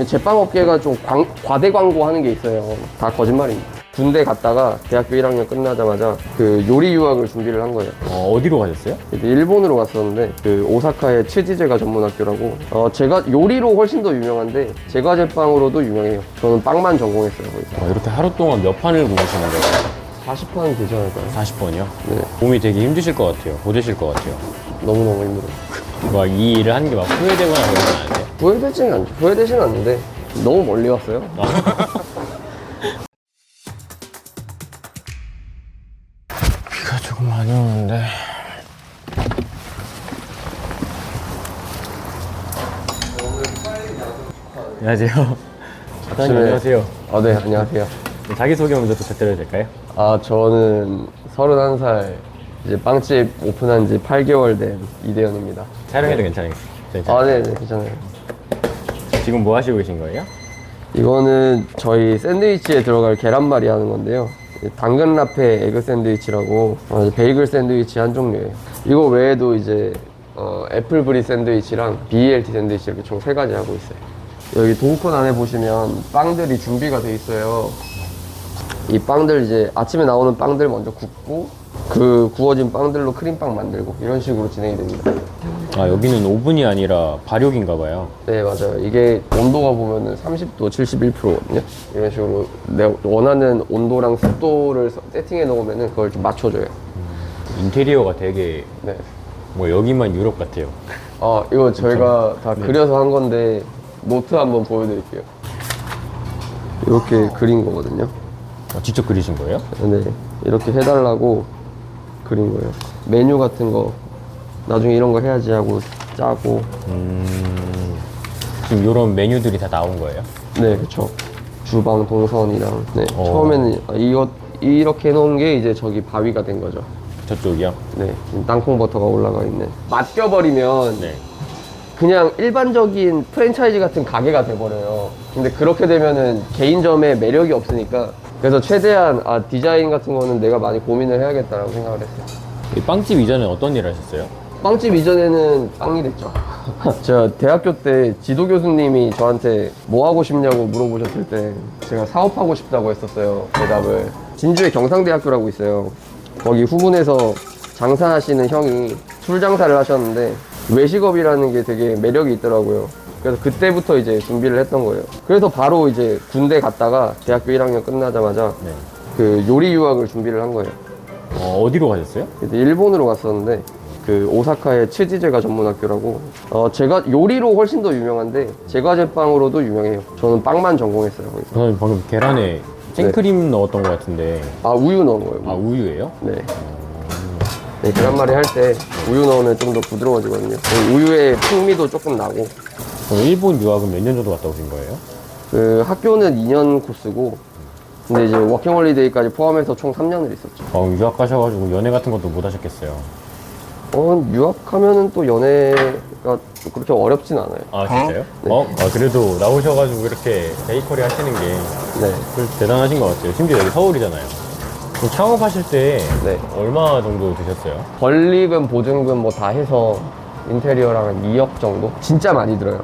제빵업계가 좀 과대 광고하는 게 있어요. 다 거짓말입니다. 군대 갔다가 대학교 1학년 끝나자마자 그 요리 유학을 준비를 한 거예요. 어디로 가셨어요? 일본으로 갔었는데 그 오사카의 츠지제가 전문학교라고 제가 요리로 훨씬 더 유명한데 제과 제빵으로도 유명해요. 저는 빵만 전공했어요. 거기서. 이렇게 하루 동안 몇 판을 구우시는 거예요? 40판 되지 않을까요? 40번이요? 네. 몸이 되게 힘드실 것 같아요. 고되실 것 같아요. 너무너무 힘들어요. 막 이 일을 하는 게 막 후회되거나 그러진 않으세요? 후회되진 않는데 너무 멀리 왔어요. 비가 조금 많이 오는데. 안녕하세요. 사장님 안녕하세요. 네, 안녕하세요. 자기소개 먼저 부탁드려도 될까요? 저는 31살 이제 빵집 오픈한 지 8개월 된 이대현입니다. 촬영해도 괜찮아요? 네, 괜찮아요. 지금 뭐 하시고 계신 거예요? 이거는 저희 샌드위치에 들어갈 계란말이 하는 건데요. 당근 라페 에그 샌드위치라고 베이글 샌드위치 한 종류예요. 이거 외에도 이제 애플브리 샌드위치랑 BLT 샌드위치 이렇게 총 3가지 하고 있어요. 여기 도우콘 안에 보시면 빵들이 준비가 돼 있어요. 이 빵들 이제 아침에 나오는 빵들 먼저 굽고 그 구워진 빵들로 크림빵 만들고 이런 식으로 진행이 됩니다. 여기는 오븐이 아니라 발효기인가 봐요. 네, 맞아요. 이게 온도가 보면은 30도 71%거든요. 이런 식으로 내가 원하는 온도랑 습도를 세팅해 놓으면은 그걸 좀 맞춰줘요. 인테리어가 되게 네. 뭐 여기만 유럽 같아요. 이거 저희가 다 그려서 한 건데 노트 한번 보여드릴게요. 이렇게 그린 거거든요. 직접 그리신 거예요? 네, 이렇게 해달라고 그린 거예요. 메뉴 같은 거 나중에 이런 거 해야지 하고 짜고. 지금 이런 메뉴들이 다 나온 거예요? 네, 그쵸. 주방 동선이랑. 네, 처음에는 이렇게 해놓은 게 이제 저기 바위가 된 거죠. 저쪽이요? 네, 지금 땅콩 버터가 올라가 있는. 맡겨버리면 네. 그냥 일반적인 프랜차이즈 같은 가게가 돼버려요. 근데 그렇게 되면은 개인점에 매력이 없으니까. 그래서 최대한 디자인 같은 거는 내가 많이 고민을 해야겠다라고 생각을 했어요. 이 빵집 이전에 어떤 일을 하셨어요? 빵집 이전에는 빵일 했죠. 제가 대학교 때 지도 교수님이 저한테 뭐 하고 싶냐고 물어보셨을 때 제가 사업하고 싶다고 했었어요. 대답을. 진주에 경상대학교라고 있어요. 거기 후문에서 장사하시는 형이 술 장사를 하셨는데 외식업이라는 게 되게 매력이 있더라고요. 그래서 그때부터 이제 준비를 했던 거예요. 그래서 바로 이제 군대 갔다가 대학교 1학년 끝나자마자 네. 그 요리 유학을 준비를 한 거예요. 어디로 가셨어요? 그래서 일본으로 갔었는데 그 오사카의 츠지제가 전문학교라고 제가 요리로 훨씬 더 유명한데 제과 제빵으로도 유명해요. 저는 빵만 전공했어요. 거기서. 저는 방금 계란에 생크림 넣었던 것 같은데. 우유 넣은 거예요. 우유. 우유예요? 네. 네, 계란말이 할 때 우유 넣으면 좀 더 부드러워지거든요. 우유의 풍미도 조금 나고. 일본 유학은 몇 년 정도 갔다 오신 거예요? 그 학교는 2년 코스고 근데 이제 워킹홀리데이까지 포함해서 총 3년을 있었죠. 유학 가셔가지고 연애 같은 것도 못 하셨겠어요? 유학하면은 또 연애가 그렇게 어렵진 않아요. 진짜요? 네. 그래도 나오셔가지고 이렇게 베이커리 하시는 게 네. 대단하신 것 같아요. 심지어 여기 서울이잖아요. 그럼 창업하실 때 네. 얼마 정도 드셨어요? 권리금, 보증금 뭐 다 해서 인테리어랑 한 2억 정도? 진짜 많이 들어요.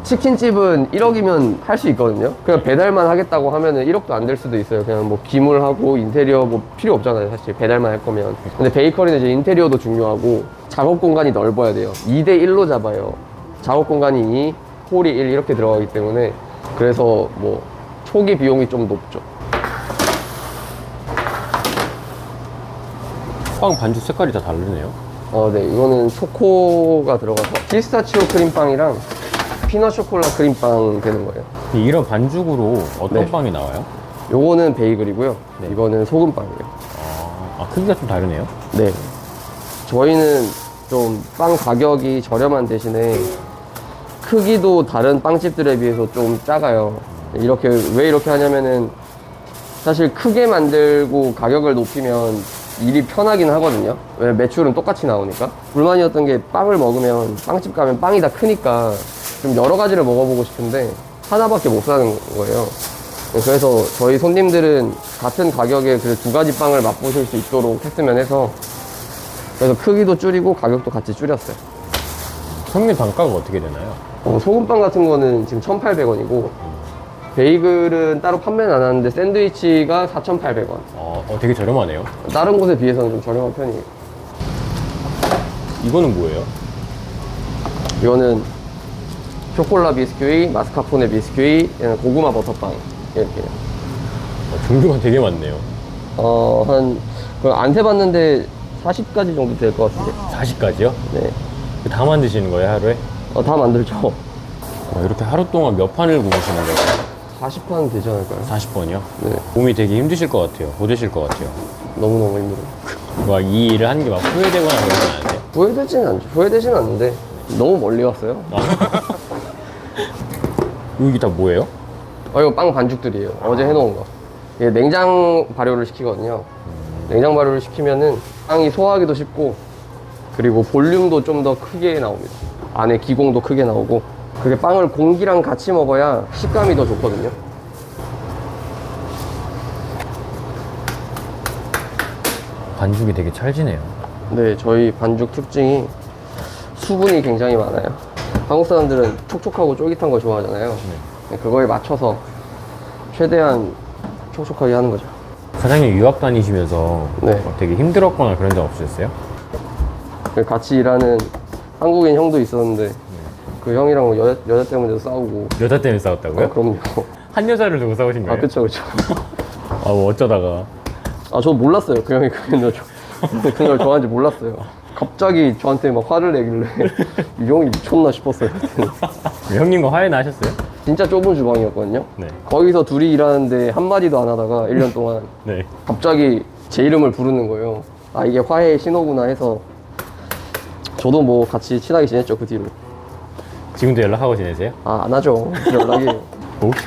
치킨집은 1억이면 할 수 있거든요. 그냥 배달만 하겠다고 하면은 1억도 안 될 수도 있어요. 그냥 뭐 기물하고 인테리어 뭐 필요 없잖아요. 사실 배달만 할 거면. 근데 베이커리는 이제 인테리어도 중요하고 작업 공간이 넓어야 돼요. 2대1로 잡아요. 작업 공간이 2, 홀이 1 이렇게 들어가기 때문에 그래서 뭐 초기 비용이 좀 높죠. 빵 반죽 색깔이 다 다르네요. 네, 이거는 초코가 들어가서 피스타치오 크림빵이랑 피넛 쇼콜라 크림빵 되는 거예요. 이런 반죽으로 어떤 네. 빵이 나와요? 요거는 베이글이고요. 네. 이거는 소금빵이에요. 크기가 좀 다르네요. 네. 저희는 좀 빵 가격이 저렴한 대신에 크기도 다른 빵집들에 비해서 좀 작아요. 왜 이렇게 하냐면은 사실 크게 만들고 가격을 높이면 일이 편하긴 하거든요. 왜 매출은 똑같이 나오니까. 불만이었던 게 빵을 먹으면 빵집 가면 빵이 다 크니까 좀 여러 가지를 먹어보고 싶은데 하나밖에 못 사는 거예요. 그래서 저희 손님들은 같은 가격에 그 2가지 빵을 맛보실 수 있도록 했으면 해서 그래서 크기도 줄이고 가격도 같이 줄였어요. 평균 단가가 어떻게 되나요? 소금빵 같은 거는 지금 1,800원이고 베이글은 따로 판매는 안 하는데 샌드위치가 4,800원. 되게 저렴하네요. 다른 곳에 비해서는 좀 저렴한 편이에요. 이거는 뭐예요? 이거는 쇼콜라 비스큐이, 마스카포네 비스큐이, 얘는 고구마 버터빵 이렇게. 종류가 되게 많네요. 안 세봤는데 40가지 정도 될 것 같은데. 40가지요? 네. 다 만드시는 거예요, 하루에? 다 만들죠. 이렇게 하루 동안 몇 판을 구우시는 거예요? 40판 되지 않을까요? 40번이요? 네. 몸이 되게 힘드실 것 같아요. 고되실 것 같아요. 너무너무 힘들어요. 막 이 일을 하는 게 막 후회되거나 그러진 않으세요? 후회되지는 않죠. 후회되지는 않는데 너무 멀리 왔어요. 이게 다 뭐예요? 이거 빵 반죽들이에요. 어제 해놓은 거. 이게 냉장 발효를 시키거든요. 냉장 발효를 시키면은 빵이 소화하기도 쉽고 그리고 볼륨도 좀 더 크게 나옵니다. 안에 기공도 크게 나오고 그게 빵을 공기랑 같이 먹어야 식감이 더 좋거든요. 반죽이 되게 찰지네요. 네, 저희 반죽 특징이 수분이 굉장히 많아요. 한국 사람들은 촉촉하고 쫄깃한 거 좋아하잖아요. 네, 그거에 맞춰서 최대한 촉촉하게 하는 거죠. 사장님 유학 다니시면서 네. 되게 힘들었거나 그런 적 없으셨어요? 같이 일하는 한국인 형도 있었는데 그 형이랑 뭐 여자 때문에도 싸우고. 여자 때문에 싸웠다고요? 그럼요. 한 여자를 두고 싸우신 거예요? 그쵸. 뭐 어쩌다가. 저 몰랐어요. 그 형이 그걸 좋아하는지 몰랐어요. 갑자기 저한테 막 화를 내길래 이 형이 미쳤나 싶었어요. 형님과 화해 나셨어요? 진짜 좁은 주방이었거든요. 네. 거기서 둘이 일하는데 한마디도 안 하다가 1년 동안 네. 갑자기 제 이름을 부르는 거예요. 이게 화해의 신호구나 해서 저도 뭐 같이 친하게 지냈죠, 그 뒤로. 지금도 연락하고 지내세요? 안 하죠. 연락이.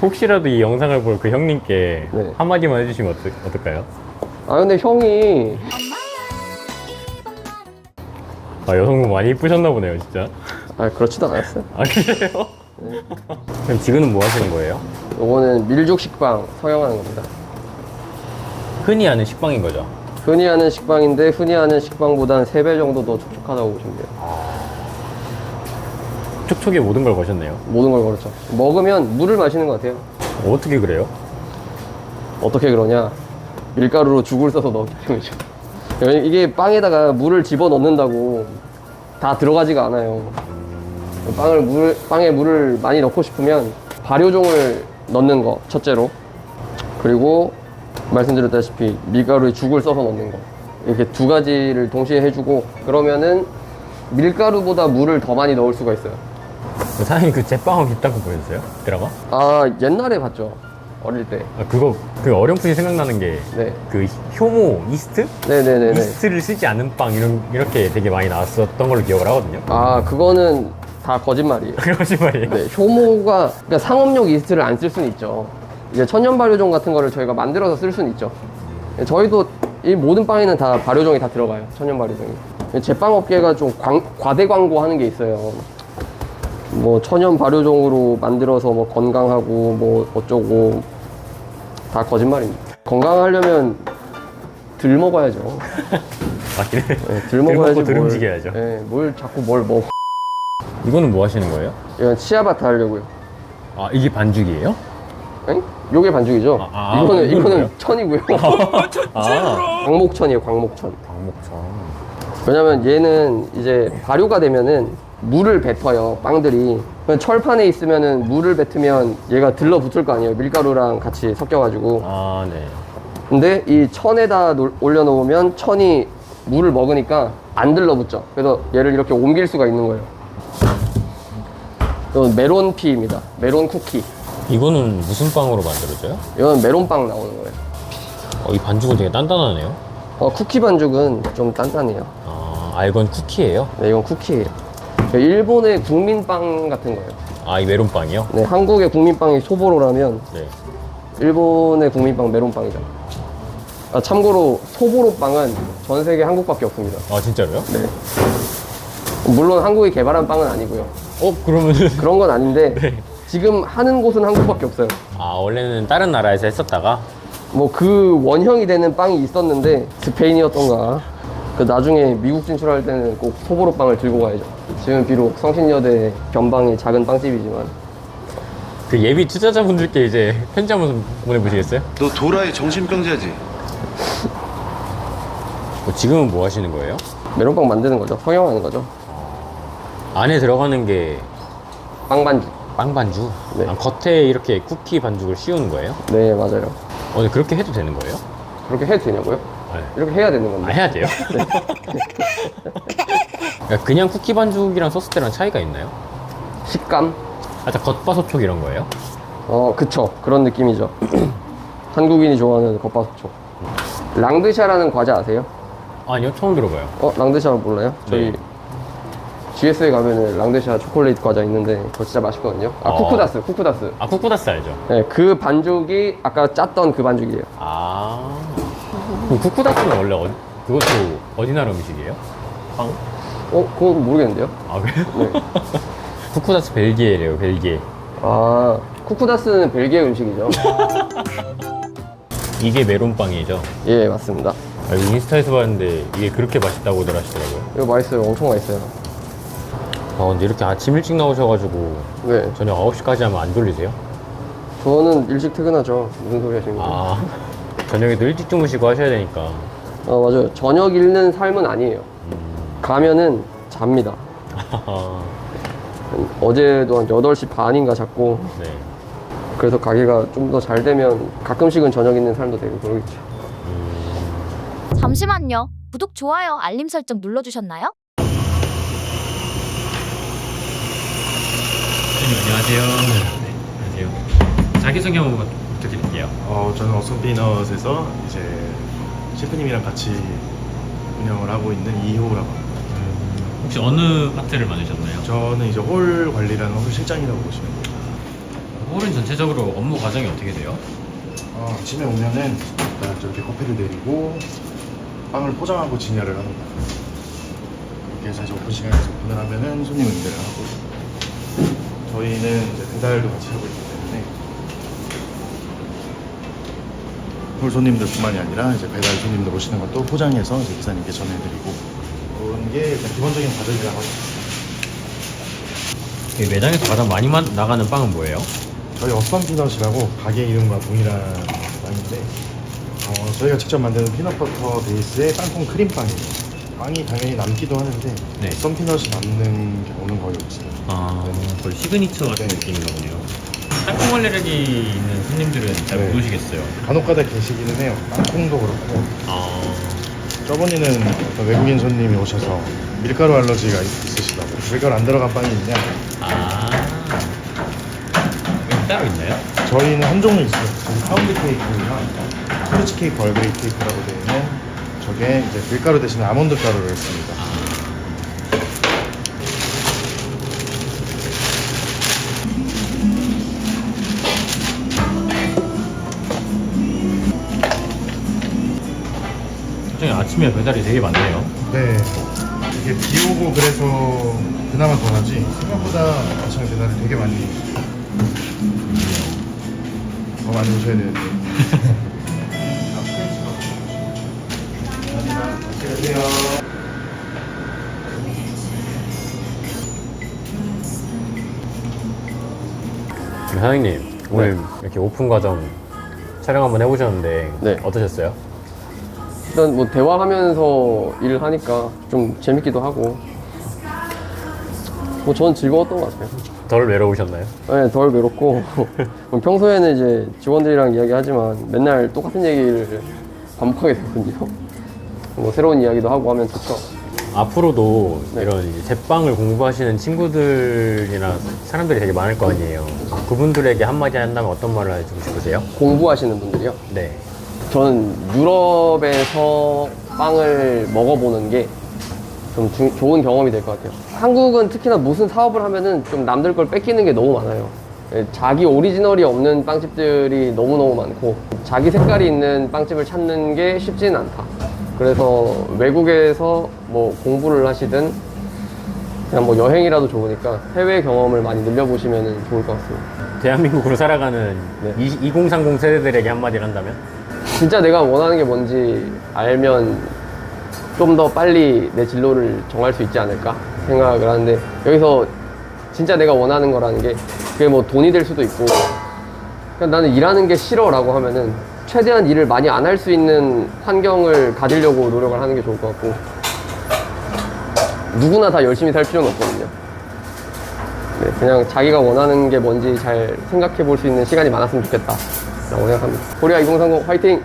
혹시라도 이 영상을 볼 그 형님께 네. 한마디만 해주시면 어떨까요? 근데 형이 여성분 많이 이쁘셨나 보네요, 진짜. 그렇지도 않았어요. 그래요? 그럼 지금은 뭐 하시는 거예요? 요거는 밀죽 식빵 서영하는 겁니다. 흔히 하는 식빵인 거죠? 흔히 하는 식빵인데 흔히 하는 식빵보다는 3배 정도 더 촉촉하다고 보시면 돼요. 촉촉에 모든 걸 거셨네요. 모든 걸 그렇죠. 먹으면 물을 마시는 것 같아요. 어떻게 그래요? 어떻게 그러냐? 밀가루로 죽을 써서 넣기 때문이죠. 이게 빵에다가 물을 집어 넣는다고 다 들어가지가 않아요. 빵에 물을 많이 넣고 싶으면 발효종을 넣는 거, 첫째로. 그리고 말씀드렸다시피 밀가루에 죽을 써서 넣는 거. 이렇게 두 가지를 동시에 해주고 그러면은 밀가루보다 물을 더 많이 넣을 수가 있어요. 사장님 그 제빵하고 있다고 보였어요? 드라마? 옛날에 봤죠. 어릴 때. 그거 그 어렴풋이 생각나는 게 네. 그 효모 이스트? 네네네네. 이스트를 쓰지 않는 빵 이렇게 되게 많이 나왔었던 걸로 기억을 하거든요. 그거는 다 거짓말이에요. 거짓말이에요? 네, 효모가, 그러니까 상업용 이스트를 안 쓸 수는 있죠. 이제 천연 발효종 같은 거를 저희가 만들어서 쓸 수는 있죠. 저희도 이 모든 빵에는 다 발효종이 다 들어가요. 천연 발효종이. 제빵 업계가 좀 과대 광고하는 게 있어요. 뭐 천연 발효종으로 만들어서 뭐 건강하고 뭐 어쩌고 다 거짓말입니다. 건강하려면 덜 먹어야죠. 맞긴 해. 네, 덜 먹어야지. 덜 움직여야죠. 네, 뭘 자꾸 뭘 먹어. 이거는 뭐 하시는 거예요? 이건 치아바타 하려고요. 이게 반죽이에요? 엥? 요게 반죽이죠? 이거는 뭐예요? 천이고요. 아, 광목천이에요, 광목천. 광목천. 왜냐면 얘는 이제 발효가 되면은 물을 뱉어요, 빵들이. 철판에 있으면은 물을 뱉으면 얘가 들러붙을 거 아니에요, 밀가루랑 같이 섞여가지고. 네. 근데 이 천에다 올려놓으면 천이 물을 먹으니까 안 들러붙죠. 그래서 얘를 이렇게 옮길 수가 있는 거예요. 이건 메론피입니다. 메론 쿠키. 이거는 무슨 빵으로 만들어져요? 이건 메론빵 나오는 거예요. 이 반죽은 되게 단단하네요. 쿠키 반죽은 좀 단단해요. 이건 쿠키예요? 네, 이건 쿠키예요. 일본의 국민빵 같은 거예요. 이 메론빵이요? 네, 한국의 국민빵이 소보로라면 네. 일본의 국민빵 메론빵이죠. 참고로 소보로빵은 전 세계 한국밖에 없습니다. 진짜로요? 네. 물론 한국이 개발한 빵은 아니고요. 그러면은 그런 건 아닌데 네. 지금 하는 곳은 한국밖에 없어요. 원래는 다른 나라에서 했었다가 뭐 그 원형이 되는 빵이 있었는데 스페인이었던가. 나중에 미국 진출할 때는 꼭 소보로빵을 들고 가야죠. 지금 비록 성신여대 변방의 작은 빵집이지만 그 예비 투자자분들께 이제 편지 한번 보내보시겠어요? 너 도라의 정신병자지? 지금은 뭐 하시는 거예요? 메론빵 만드는 거죠. 성형하는 거죠. 안에 들어가는 게 빵 반죽. 빵 반죽? 네. 아, 겉에 이렇게 쿠키 반죽을 씌우는 거예요? 네, 맞아요. 근데 그렇게 해도 되는 거예요? 그렇게 해도 되냐고요? 네. 이렇게 해야 되는 아, 건데. 해야 돼요? 그러니까 그냥 쿠키 반죽이랑 소스때랑 차이가 있나요? 식감? 살짝 겉바속촉 이런 거예요? 그쵸. 그런 느낌이죠. 한국인이 좋아하는 겉바속촉. 랑드샤라는 과자 아세요? 아니요, 처음 들어봐요. 랑드샤 몰라요? 저희 네. GS에 가면은 랑드샤 초콜릿 과자 있는데 그거 진짜 맛있거든요. 쿠쿠다스. 아, 쿠쿠다스 알죠? 네, 그 반죽이 아까 짰던 그 반죽이에요. 아. 그럼 쿠쿠다스는 원래 그것도 어디 나라 음식이에요? 빵? 그건 모르겠는데요? 아, 그래요? 네. 쿠쿠다스 벨기에래요, 벨기에. 쿠쿠다스는 벨기에 음식이죠. 이게 메론빵이죠? 예, 맞습니다. 이거 인스타에서 봤는데 이게 그렇게 맛있다고들 하시더라고요. 이거 맛있어요. 엄청 맛있어요. 근데 이렇게 아침 일찍 나오셔가지고 네. 저녁 9시까지 하면 안 졸리세요? 저는 일찍 퇴근하죠. 무슨 소리 하시는 거예요? 아, 저녁에도 일찍 주무시고 하셔야 되니까. 맞아요. 저녁 잃는 삶은 아니에요. 가면은 잡니다. 어제도 한 8시 반인가 잤고, 네. 그래서 가게가 좀 더 잘 되면 가끔씩은 저녁 있는 삶도 되고 그러겠죠. 잠시만요. 구독, 좋아요, 알림 설정 눌러주셨나요? 안녕하세요. 네, 안녕하세요. 자기소개 한번 부탁드릴게요. 저는 어썸피넛에서 이제 셰프님이랑 같이 운영을 하고 있는 이호라고 합니다. 혹시 어느 파트를 만드셨나요? 저는 이제 홀 관리라는 홀 실장이라고 보시면 돼요. 홀은 전체적으로 업무 과정이 어떻게 돼요? 아침에 오면은 일단 저렇게 커피를 내리고 빵을 포장하고 진열을 합니다. 이렇게 해서 이제 오픈 시간에서 오픈을 하면은 손님 응대를 하고 저희는 이제 배달도 같이 하고 있기 때문에 홀 손님들뿐만이 아니라 이제 배달 손님들 오시는 것도 포장해서 이제 기사님께 전해드리고 그런 게 일단 기본적인 과정이라고 합니다. 매장에서 가장 많이 나가는 빵은 뭐예요? 저희 어썸피넛이라고 가게 이름과 동일한 빵인데 저희가 직접 만드는 피넛버터 베이스의 땅콩 크림빵이에요. 빵이 당연히 남기도 하는데 네. 어썸피넛이 남는 경우는 거의 없어요. 거의 시그니처 같은 네. 느낌인가 보네요. 땅콩 알레르기 있는 손님들은 잘 못 네. 오시겠어요. 간혹가다 계시기는 해요. 땅콩도 그렇고 아, 저번에는 어떤 외국인 손님이 오셔서 밀가루 알러지가 있으시다고 밀가루 안 들어간 빵이 있냐? 여기 따로 있나요? 저희는 한 종류 있어요. 저희 파운드 케이크랑 프루치 케이크, 얼그레이 케이크라고 되어 있는 저게 이제 밀가루 대신에 아몬드 가루를 했습니다. 굉장히 아침에 배달이 되게 많네요. 네. 이게 비 오고 그래서 그나마 덜하지 생각보다 아침에 배달이 되게 많이 더 많이 오셔야 되는데. 안녕하세요. 사장님, 오늘 이렇게 오픈 과정 촬영 한번 해보셨는데 네. 어떠셨어요? 일단 뭐 대화하면서 일을 하니까 좀 재밌기도 하고, 뭐 저는 즐거웠던 것 같아요. 덜 외로우셨나요? 네, 덜 외롭고 뭐 평소에는 이제 직원들이랑 이야기하지만 맨날 똑같은 얘기를 반복하게 되거든요. 뭐 새로운 이야기도 하고 하면 좋죠. 앞으로도 네. 이런 이제 제빵을 공부하시는 친구들이나 사람들이 되게 많을 거 아니에요. 그분들에게 한마디 한다면 어떤 말을 해주고 싶으세요? 공부하시는 분들이요. 네. 저는 유럽에서 빵을 먹어보는 게 좀 좋은 경험이 될 것 같아요. 한국은 특히나 무슨 사업을 하면은 좀 남들 걸 뺏기는 게 너무 많아요. 자기 오리지널이 없는 빵집들이 너무너무 많고 자기 색깔이 있는 빵집을 찾는 게 쉽지는 않다. 그래서 외국에서 뭐 공부를 하시든 그냥 뭐 여행이라도 좋으니까 해외 경험을 많이 늘려보시면 좋을 것 같습니다. 대한민국으로 살아가는 네. 2030 세대들에게 한마디를 한다면? 진짜 내가 원하는 게 뭔지 알면 좀 더 빨리 내 진로를 정할 수 있지 않을까? 생각을 하는데, 여기서 진짜 내가 원하는 거라는 게 그게 뭐 돈이 될 수도 있고, 그냥 나는 일하는 게 싫어라고 하면은 최대한 일을 많이 안 할 수 있는 환경을 가지려고 노력을 하는 게 좋을 것 같고, 누구나 다 열심히 살 필요는 없거든요. 네, 그냥 자기가 원하는 게 뭔지 잘 생각해 볼 수 있는 시간이 많았으면 좋겠다 라고 생각합니다. 코리아 2030 화이팅!